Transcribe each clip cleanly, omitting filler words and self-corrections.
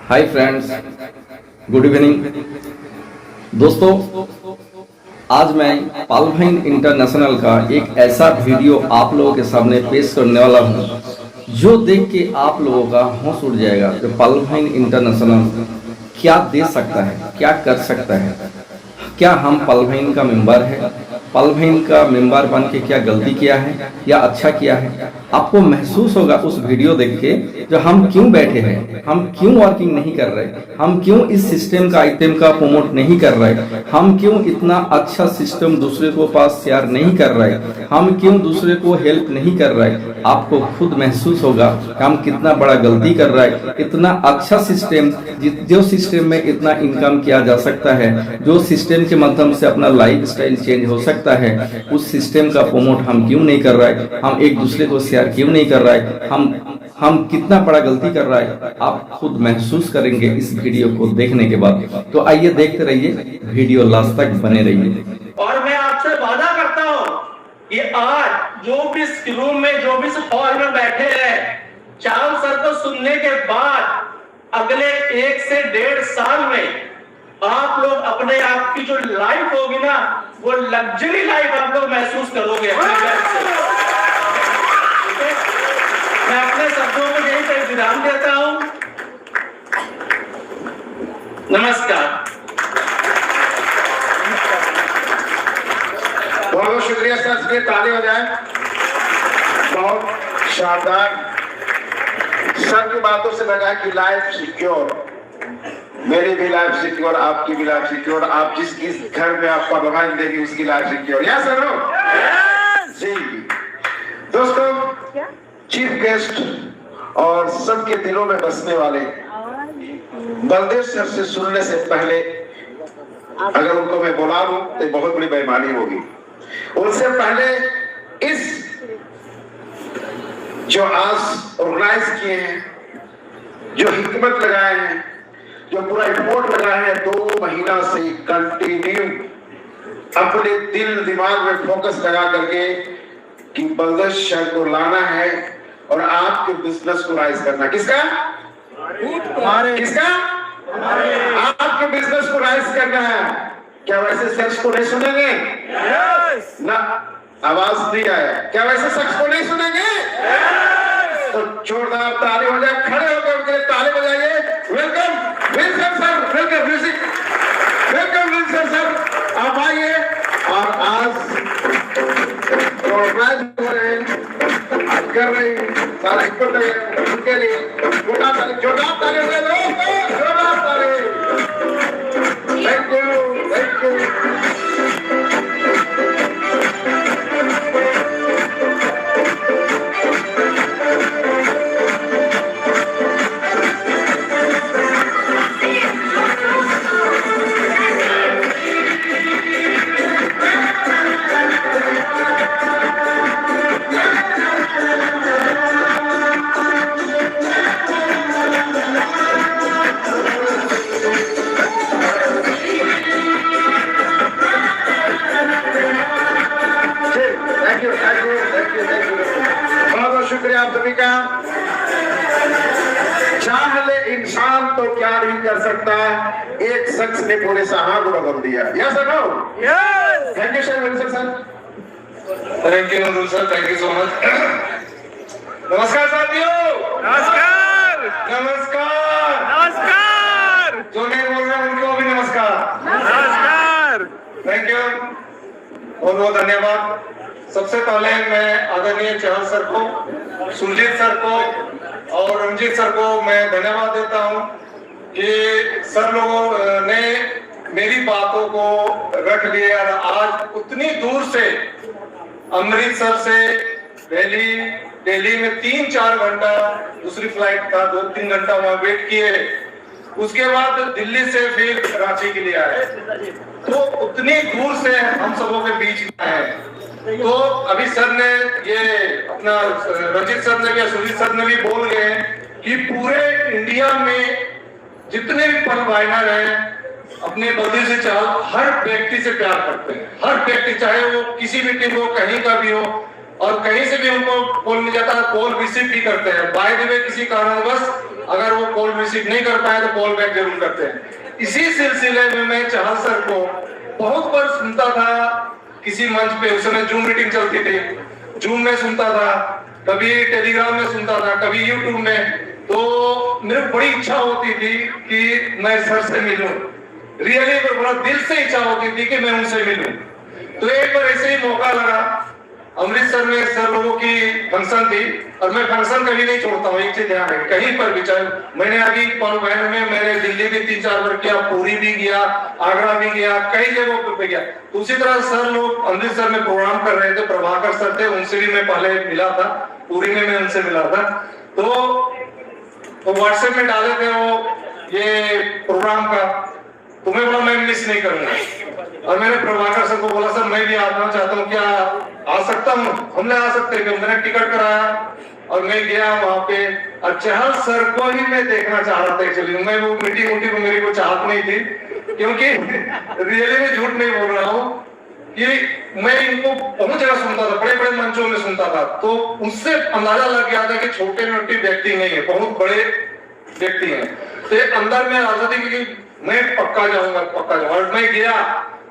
Hi friends, good evening दोस्तों। आज मैं पालभाइन इंटरनेशनल का एक ऐसा वीडियो आप लोगों के सामने पेश करने वाला हूं जो देख के आप लोगों का होश उड़ जाएगा कि पालभाइन इंटरनेशनल क्या दे सकता है, क्या कर सकता है। क्या हम पालभाइन का मेंबर है, पालभाइन का मेंबर बन के क्या गलती किया है या अच्छा किया है। आपको महसूस होगा उस वीडियो देख के जो हम क्यों बैठे हैं, हम क्यों वर्किंग नहीं कर रहे, हम क्यों इस सिस्टम का आइटम का प्रमोट नहीं कर रहे, हम क्यों इतना अच्छा सिस्टम दूसरे को पास शेयर नहीं कर रहे, हम क्यों दूसरे को हेल्प नहीं कर रहे। आपको खुद महसूस होगा कि हम कितना बड़ा गलती कर रहे हैं। इतना अच्छा सिस्टम, जो सिस्टम में इतना इनकम किया जा सकता है, जो सिस्टम के माध्यम से अपना लाइफ स्टाइल चेंज हो सकता है, उस सिस्टम का प्रमोट हम क्यों नहीं कर रहे, हम एक दूसरे को शेयर क्यों नहीं कर रहे, हम कितना बड़ा गलती कर रहा है। आप खुद महसूस करेंगे इस वीडियो को देखने के बाद। तो आइए देखते रहिए, वीडियो लास्ट तक बने रहिए। और मैं आपसे वादा करता हूं कि आज जो भी इस रूम में, जो भी इस हॉल में बैठे हैं, चांद सर को सुनने के बाद अगले 1 से 1.5 साल में आप लोग अपने आप की जो लाइफ होगी ना, वो लग्जरी लाइफ आप लोग महसूस करोगे अपने लाइफ से। मैं अपने शब्दों को यही पर विराम देता हूं। नमस्कार। बहुत बहुत शुक्रिया सर, इसलिए ताली हो जाए। बहुत शानदार। सर की बातों से लगा कि लाइफ सिक्योर, मेरी भी लाइफ सिक्योर, आपकी भी लाइफ सिक्योर, आप जिसकी घर में आप पालभाइन देगी उसकी लाइफ सिक्योर। या सर हो जी। दोस्तों, चीफ गेस्ट और सबके दिलों में बसने वाले बलदेव सर से सुनने से पहले अगर उनको मैं बुला लूं तो बहुत बड़ी बेईमानी होगी। उनसे पहले इस जो आज ऑर्गेनाइज किए हैं, जो हिकमत लगाए हैं, जो पूरा रिपोर्ट लगाए हैं, 2 महीना से कंटिन्यू अपने दिल दिमाग में फोकस लगा करके कि बलदेव सर को लाना है और आपके बिजनेस को राइज करना। किसका? किसका? आपके बिजनेस को राइज करना है। क्या वैसे शख्स को नहीं सुनेंगे? ना, आवाज नहीं आया। क्या वैसे शख्स को नहीं सुनेंगे? तो जोरदार ताली हो जाए, खड़े होकर उनके लिए ताली बजाइए। Welcome Wilson sir, welcome music, welcome Wilson sir, आप आइए। और आज ऑर्गेनाइज हो रहे हैं, कर रहे हैं, सारा हिकमत है उनके लिए जोरदार ताली हो जाए, जोरदार ताली। Thank you, thank you. शुक्रिया आप सभी का। चाह ले इंसान तो क्या नहीं कर सकता, एक शख्स ने पूरे सहा को बदल दिया। यस और no? Yes. Thank you sir, Wilson sir. Thank you Anul sir, thank you so much. नमस्कार साथियों, नमस्कार, नमस्कार, नमस्कार, जो नहीं बोल रहे उनको भी नमस्कार, नमस्कार। थैंक यू, बहुत बहुत धन्यवाद। सबसे पहले मैं आदरणीय चाहल सर को, सुरजीत सर को और रंजीत सर को मैं धन्यवाद देता हूं कि सर लोगों ने मेरी बातों को रख लिया और आज उतनी दूर से अमृतसर से दिल्ली में 3-4 घंटा दूसरी फ्लाइट था, 2-3 घंटा वहां वेट किए, उसके बाद दिल्ली से फिर रांची के लिए आए। तो उतनी दूर से हम सबों के बीच में है। तो अभी सर ने ये अपना रंजीत सर ने या सुजीत सर ने भी बोल गए कि पूरे इंडिया में जितने भी पालभाइनर हैं अपने बलदेव से चाहल हर व्यक्ति से प्यार करते हैं। हर व्यक्ति, चाहे वो किसी भी टीम हो, कहीं का भी हो, और कहीं से भी उनको कॉल मिल जाता है, कॉल रिसीव भी करते हैं। बाय द वे किसी कारणवश अगर वो कॉल रिसीव नहीं कर पाए तो कॉल बैक जरूर करते हैं। इसी सिलसिले में मैं चाहल सर को बहुत बार सुनता था किसी मंच पे, उस समय जूम मीटिंग चलती थी, जूम में सुनता था, कभी टेलीग्राम में सुनता था, कभी यूट्यूब में। तो मेरे बड़ी इच्छा होती थी कि मैं सर से मिलूं, रियली बड़ा दिल से इच्छा होती थी कि मैं उनसे मिलूं। तो एक बार ऐसे ही मौका लगा, अमृतसर में सर लोगों की फंक्शन थी, और मैं फंक्शन कभी नहीं छोड़ता हूँ, एक चीज ध्यान है, कहीं पर भी, चाहे मैंने अभी पलवल में, मैंने दिल्ली भी 3-4 बार किया, पूरी भी गया, आगरा भी गया, कई जगहों पे गया। तो उसी तरह सर लोग अमृतसर में प्रोग्राम कर रहे थे, प्रभाकर सर थे, उनसे भी मैं पहले मिला था, पूरी में मैं उनसे मिला था। तो व्हाट्सएप में डाले थे वो ये प्रोग्राम का, तुम्हें बोला मैं मिस नहीं करूंगा। और मैंने प्रभाकर सर को बोला सर मैं भी आना चाहता हूँ, क्या आ सकता हूँ? हमने आ सकते हैं। मैंने टिकट कराया और मैं गया वहां पे, और चाहल सर को ही मैं देखना चाह रहा था। एक्चुअली मैं वो मीटिंग को मेरी को चाहत नहीं थी, क्योंकि रियली में झूठ नहीं बोल रहा हूँ कि मैं इनको बहुत जगह सुनता था, बड़े बड़े मंचों में सुनता था, तो उससे अंदाजा लग गया था कि छोटे मोटे व्यक्ति नहीं है, बहुत बड़े व्यक्ति हैं। तो अंदर में आता था कि मैं पक्का जाऊंगा। और मैं गया,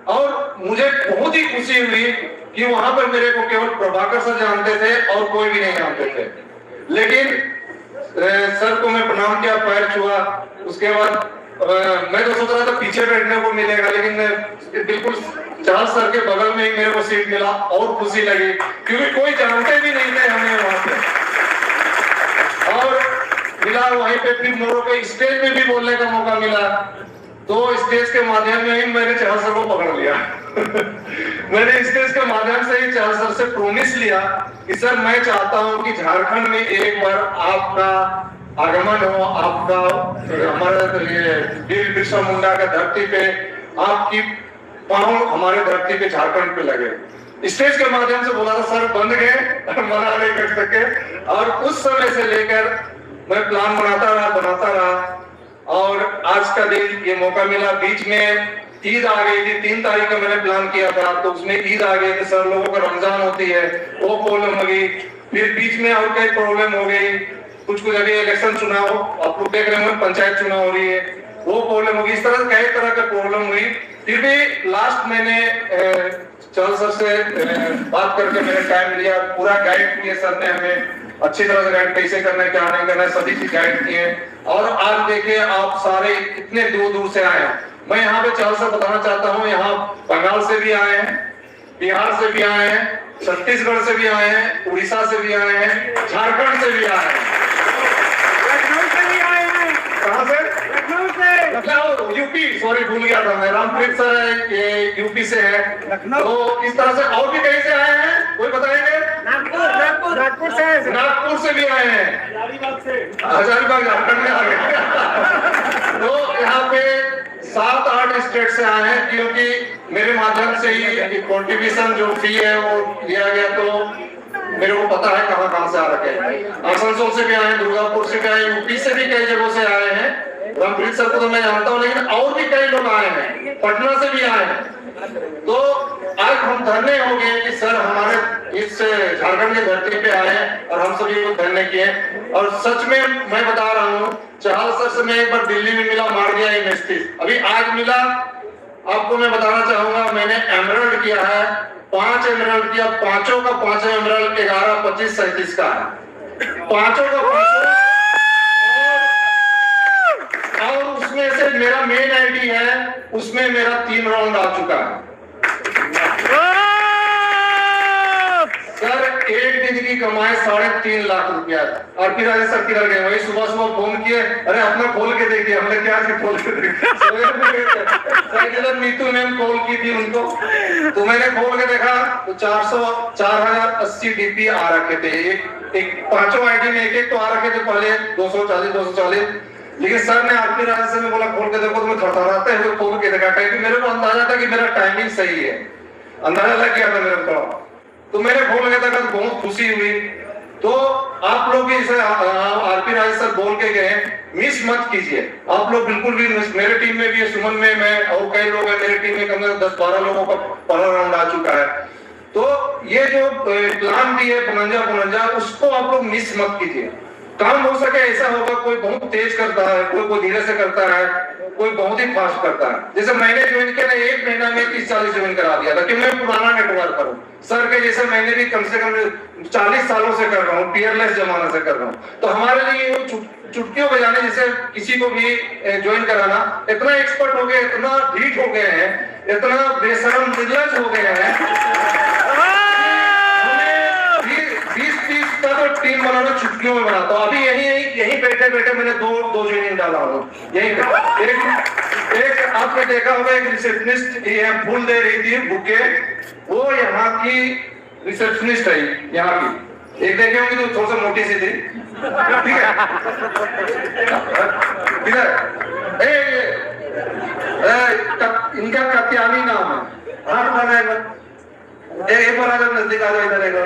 और मुझे बहुत ही खुशी हुई कि वहां पर मेरे को केवल प्रभाकर सर जानते थे और कोई भी नहीं जानते थे। लेकिन सर को मैं प्रणाम किया, पैर छुआ। उसके बाद मैं तो सोच रहा था पीछे बैठने को मिलेगा, लेकिन बिल्कुल चाहल सर के बगल में ही मेरे को सीट मिला, और खुशी लगी, क्योंकि कोई जानते भी नहीं थे हमें वहां पे। और मिला वहीं पे, फिर मोरों के स्टेज में भी बोलने का मौका मिला। तो स्टेज के माध्यम में ही मैंने चाहल सर को पकड़ लिया। मैंने स्टेज के माध्यम से ही चाहल सर से प्रोमिस लिया कि सर मैं चाहता हूं कि झारखंड में एक बार आपका आगमन हो, आपका हमारे वीर बिरसा मुंडा का धरती पे आपकी पांव हमारे धरती पे झारखंड पे लगे। स्टेज के माध्यम से बोला था, सर बंद गए, मना नहीं कर सके। और उस समय से लेकर मैं प्लान बनाता रहा, और आज का दिन ये मौका मिला। बीच में ईद आ गई थी, 3 तारीख को मैंने प्लान किया था, तो उसमें ईद आ गई थी, सर लोगों को रमजान होती है, वो प्रॉब्लम हो गई। फिर बीच में और कई प्रॉब्लम हो गई, कुछ अभी इलेक्शन चुनाव, आप लोग देख रहे हो पंचायत चुनाव हो रही है, वो प्रॉब्लम होगी। इस तरह कई तरह का प्रॉब्लम हुई। फिर भी लास्ट मैंने चाहल सर से बात करके मैंने टाइम लिया, पूरा गाइड किया सर ने हमें, अच्छी तरह से गाइड, कैसे करना है, क्या नहीं करना है, सभी चीज गाइड किए। और आज देखिए आप सारे इतने दूर दूर से आए हैं। मैं यहाँ पे चाहल सर बताना चाहता हूँ, यहाँ बंगाल से भी आए हैं, बिहार से भी आए हैं, छत्तीसगढ़ से भी आए हैं, उड़ीसा से भी आए हैं, झारखंड से भी आए हैं, लखनऊ से भी आए हैं। कहाँ से? लखनऊ से। लखनऊ, यूपी, सॉरी भूल गया था मैं, रामप्रीत सर है, ये यूपी से है। तो इस तरह से और भी कहीं से आए हैं, कोई बताएंगे? नागपुर से भी आए हैं, हजारीबाग झारखंड में आ गए। तो यहाँ पे 7-8 स्टेट से आए हैं, क्योंकि मेरे माध्यम से ही कॉन्ट्रीब्यूशन जो फी है वो लिया गया, तो मेरे को पता है कहाँ कहाँ से आ रखे हैं। आसनसोल से भी आए हैं, दुर्गापुर से भी आए, यूपी से भी कई जगहों से आए हैं। रामप्रीत सर को तो मैं जानता हूँ, लेकिन और भी कई लोग आए हैं, पटना से भी आए हैं। तो आज हम धन्य हो गए कि सर हमारे इस झारखंड की धरती पे आए और हम सभी को धन्य किए। और सच में मैं बता रहा हूँ, चाहल सर से मैं एक बार दिल्ली में मिला, मारदिया में स्थित, अभी आज मिला। आपको मैं बताना चाहूंगा, मैंने एमरल्ड किया है, 5 एमरल्ड किया, पांचों का 5 एमरल्ड 11, 25, 37 का है, पांचों का 5। और उसमें से मेरा मेन आईडी है, उसमें मेरा 3 राउंड आ चुका है। सर एक दिन की कमाई 3.5 लाख रुपया। और फिर आज सर किधर गए? वही सुबह फोन किए, अरे अपना खोल के देखिए। हमने क्या खोल के देखा, नीतू मैम कॉल की थी उनको, तो मैंने खोल के देखा तो 4080 डीपी आ रखे थे। एक पांचों आईडी में एक तो आ रखे थे पहले 240। लेकिन सर ने आपकी राय से बोला खोल के देखो, तो मैं थरथराते हुए खोल के देखा, क्योंकि मेरे को अंदाजा था कि मेरा टाइमिंग सही है, अंदाजा लग गया था मेरे को। तो मैंने खोल के देखा तो बहुत खुशी हुई। तो आप लोग भी इसे आरपी राय सर बोल के गए, मिस मत कीजिए आप लोग, बिल्कुल भी। मेरे टीम में भी, सुमन में मैं और कई लोग हैं मेरी टीम में, कम से कम 10-12 लोगों का पहला राउंड आ चुका है। तो ये जो प्लान भी है पुनंजा, उसको आप लोग मिस मत कीजिए। काम हो सके ऐसा होगा, कोई बहुत तेज करता है, कोई धीरे से करता है, कोई बहुत ही फास्ट करता है। जैसे मैंने ज्वाइन किया ना, 1 महीना में 30-40 ज्वाइन करा दिया था, क्योंकि मैं पुराना नेटवर्क हूँ सर के जैसे। मैंने भी कम से कम 40 सालों से कर रहा हूँ, पीयरलेस जमाना से कर रहा हूँ। तो हमारे लिए वो चुटकियों बजाने जैसे किसी को भी ज्वाइन कराना, इतना एक्सपर्ट हो गए, इतना ढीठ हो गए हैं, इतना बेशरम निर्लज हो गए हैं। 20-30 का तो टीम बनाना चुटकियों में बनाता हूँ। अभी यही बैठे बैठे मैंने दो ज्वाइनिंग डाला हूँ यही पे। एक आपने देखा होगा, एक रिसेप्शनिस्ट ये फूल दे रही थी बुके, वो यहाँ की रिसेप्शनिस्ट है यहाँ की। एक देखे होंगे तो थोड़ा सा मोटी सी थी, ठीक है। इधर इनका कत्यानी नाम है, हाथ बनाएगा एक बार अगर नजदीक आ जाए इधर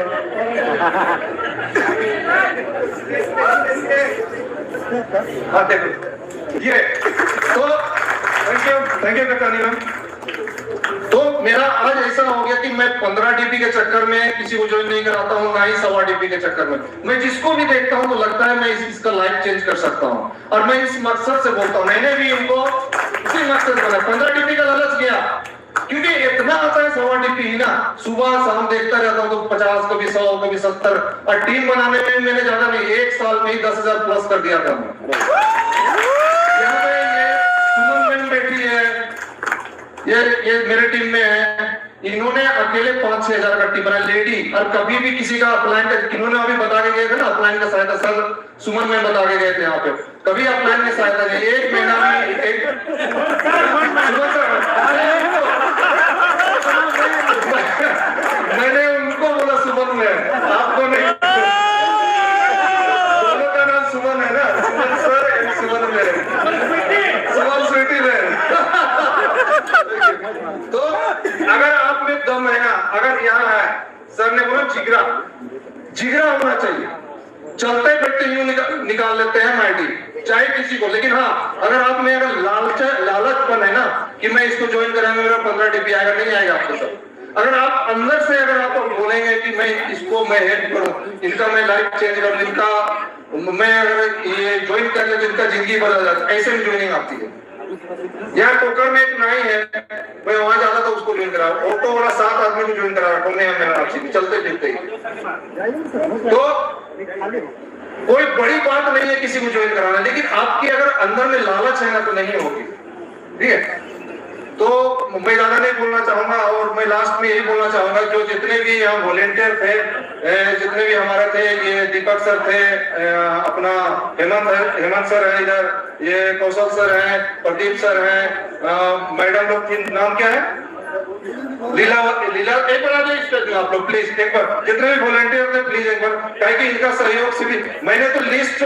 हाँ देखो ये तो थैंक यू कप्तानी मैम। तो मेरा आज ऐसा हो गया कि मैं 15 डीपी के चक्कर में किसी को ज्वाइन नहीं कराता हूँ, ना ही 1.25 डीपी के चक्कर में। मैं जिसको भी देखता हूँ तो लगता है मैं इसका लाइफ चेंज कर सकता हूँ, और मैं इस मकसद से बोलता हूँ। मैंने भी इनको इसी मकसद से बनाया। 15 डीपी का लालच गया क्योंकि इतना आता है 1.25 डीपी ना, सुबह शाम देखता रहता हूँ तो 50, कभी 100, कभी 70, और टीम बनाने में मैंने ज्यादा नहीं, 1 साल में ही 10,000 प्लस कर दिया था। यहाँ पे ये सुमन मैम बैठी है, ये मेरे टीम में है, इन्होंने अकेले 5-6 हजार का टीम बनाया लेडी। और कभी भी किसी का अपलाइन का, इन्होंने अभी बता के गए थे ना अपलाइन का सहायता, सर सुमन में बता के गए थे यहाँ पे, कभी अपलाइन की सहायता नहीं। 1 महीना में मैंने उनको बोला सुमन में, आपको नहीं, दोनों का नाम सुमन है ना, सुमन सर सुमन में, सुमन स्वीटी में। तो अगर आप में दम है ना, अगर यहाँ है, सर ने बोला जिगरा होना चाहिए। चलते फिरते यूं निकाल लेते हैं माइटी चाहे किसी को, लेकिन हाँ अगर आप में अगर लालचपन है ना कि मैं इसको ज्वाइन कराऊंगा, मेरा 15 डीपी आएगा, नहीं आएगा आपको सब। अगर आप अंदर से अगर आप बोलेंगे कि मैं इसको मैं हेल्प करूं, इनका मैं लाइफ चेंज करूं, इनका मैं अगर ये ज्वाइन कर ले तो इनका जिंदगी बदल जाता है, ऐसे में ज्वाइनिंग आती है। यहाँ टोकर में एक नाई है, मैं वहां जाता था उसको ज्वाइन करा, ऑटो वाला 7 आदमी को ज्वाइन करा रखा हमने, मेरा आपसी चलते फिरते। तो कोई बड़ी बात नहीं है किसी को ज्वाइन कराना, लेकिन आपकी अगर अंदर में लालच है ना तो नहीं होगी, ठीक है। तो मैं ज्यादा नहीं बोलना चाहूंगा, और मैं लास्ट में यही बोलना चाहूंगा, जो जितने भी यहाँ वॉलेंटियर थे, जितने भी हमारे थे, ये दीपक सर थे, अपना हेमंत सर है इधर, ये कौशल सर है, प्रदीप सर है, मैडम लोग की नाम क्या है, लीला एक बार आ जाइए स्टेज में आप लोग प्लीज, एक बार जितने भी वॉलंटियर थे प्लीज एक बार, ताकि इनका सहयोग से भी, मैंने तो लिस्ट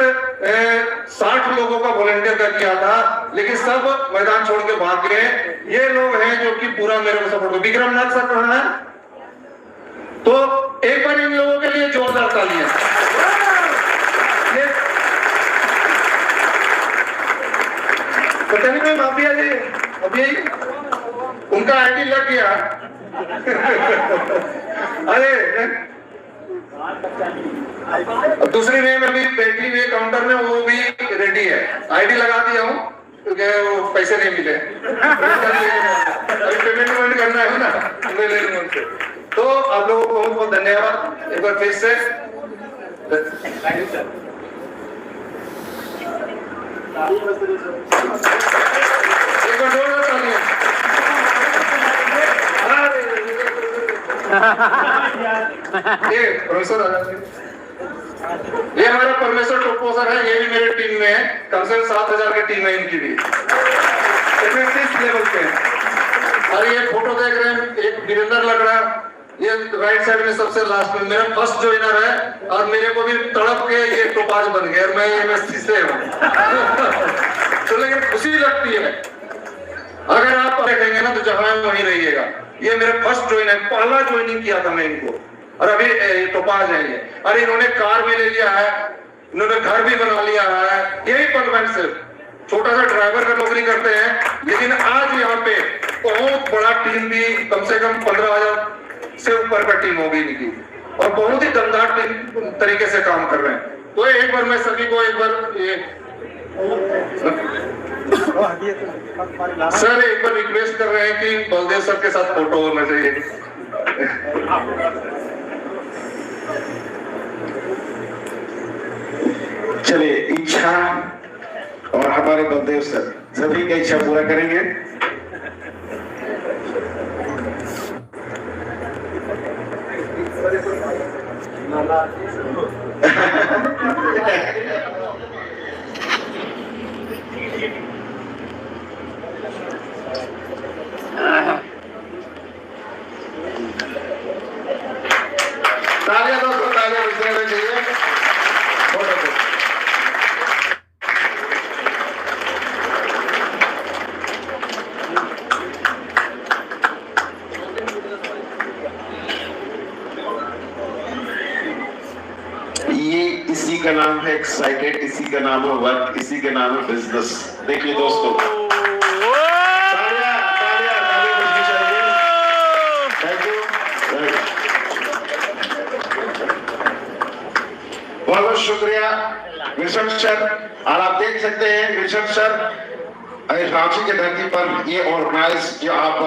60 लोगों का वॉलंटियर का किया था, लेकिन सब मैदान छोड़ के भाग गए। ये लोग हैं जो कि पूरा मेरे को सपोर्ट। विक्रमनाथ सर कहाँ है? तो एक बार इन लोगों के लिए जोरदार तालियां। पता नहीं कोई माफिया जी अभी उनका आईडी लग गया। अरे दूसरी में अभी बैठी हुई काउंटर में, वो भी रेडी है, आईडी लगा दिया हूँ क्योंकि वो पैसे नहीं मिले, अभी पेमेंट करना है ना, मैं ले लूंगा उनसे। तो आप लोगों को बहुत बहुत धन्यवाद एक बार फिर से। Thank you sir. एक बार जोरदार तालियां। ये प्रोफेसर ये हमारा परमेश्वर टोप्पो सर है, ये भी मेरे टीम में है, कम से कम 7,000 की टीम है इनकी भी, लेवल पे। और ये फोटो देख रहे हैं, एक वीरेंद्र लग रहा है, ये राइट साइड में सबसे लास्ट में मेरा फर्स्ट ज्वाइनर है, और मेरे को भी तड़प के ये टोपाज बन गया, मैं एमएससी से हूँ। तो लेकिन खुशी लगती है, अगर आप देखेंगे ना तो जहां वहीं रहिएगा। ये मेरा फर्स्ट ज्वाइन है, पहला ज्वाइनिंग किया था मैं इनको, और अभी टोपाज है ये। और इन्होंने कार भी ले लिया है, इन्होंने घर भी बना लिया है, यही पदवन से छोटा सा ड्राइवर का नौकरी करते हैं, लेकिन आज यहाँ पे बहुत बड़ा टीम भी, कम से कम 15,000 से ऊपर का टीम होगी इनकी, और बहुत ही दमदार तरीके से काम कर रहे हैं। तो एक बार मैं सभी को एक बार ये सर एक बार रिक्वेस्ट कर रहे हैं कि बलदेव सर के साथ फोटो होना चाहिए। चलिए, इच्छा और हमारे बलदेव सर सभी का इच्छा पूरा करेंगे। तालियां दोस्तों, तालियां बजाने चाहिए। फोटो को ये इसी का नाम है एक्साइटेड, इसी का नाम है वर्क, इसी का नाम है बिजनेस। देखिए दोस्तों, तालियां तालियां तालियां बजनी चाहिए। थैंक यू, बहुत बहुत शुक्रिया ऋषभ सर। और आप देख सकते हैं ऋषभ सर रांची की धरती पर ये ऑर्गेनाइज जो आप